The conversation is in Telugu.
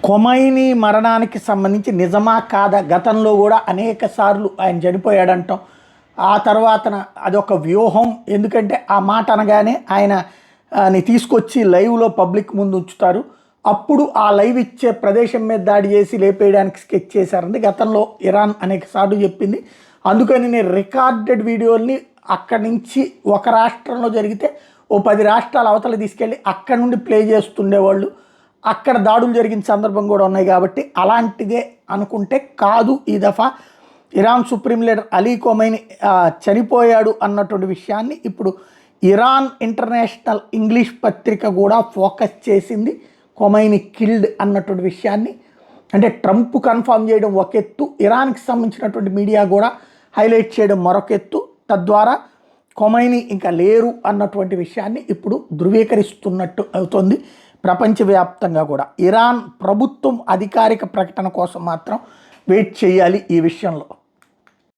ఖొమైనీ మరణానికి సంబంధించి నిజమా కాదా, గతంలో కూడా అనేక సార్లు ఆయన చనిపోయాడంటాం. ఆ తర్వాతన అదొక వ్యూహం. ఎందుకంటే ఆ మాట అనగానే ఆయనని తీసుకొచ్చి లైవ్లో పబ్లిక్ ముందు ఉంచుతారు. అప్పుడు ఆ లైవ్ ఇచ్చే ప్రదేశం మీద దాడి చేసి లేపేయడానికి స్కెచ్ చేశారండి గతంలో ఇరాన్ అనేక సార్లు చెప్పింది. అందుకని నేను రికార్డెడ్ వీడియోల్ని అక్కడి నుంచి ఒక రాష్ట్రంలో జరిగితే ఓ 10 రాష్ట్రాల అవతల తీసుకెళ్ళి అక్కడ నుండి ప్లే చేస్తుండేవాళ్ళు. అక్కడ దాడులు జరిగిన సందర్భం కూడా ఉన్నాయి. కాబట్టి అలాంటిదే అనుకుంటే కాదు, ఈ దఫా Iran supreme leader Ali Khomeini చనిపోయాడు అన్నటువంటి విషయాన్ని ఇప్పుడు ఇరాన్ ఇంటర్నేషనల్ ఇంగ్లీష్ పత్రిక కూడా ఫోకస్ చేసింది. ఖొమైనీ కిల్డ్ అన్నటువంటి విషయాన్ని, అంటే ట్రంప్ కన్ఫర్మ్ చేయడం ఒక ఎత్తు, ఇరాన్కి సంబంధించినటువంటి మీడియా కూడా హైలైట్ చేయడం మరొక ఎత్తు. తద్వారా ఖొమైనీ ఇంకా లేరు అన్నటువంటి విషయాన్ని ఇప్పుడు ధృవీకరిస్తున్నట్టు అవుతుంది ప్రపంచవ్యాప్తంగా కూడా. ఇరాన్ ప్రభుత్వం అధికారిక ప్రకటన కోసం మాత్రం వెయిట్ చేయాలి ఈ విషయంలో.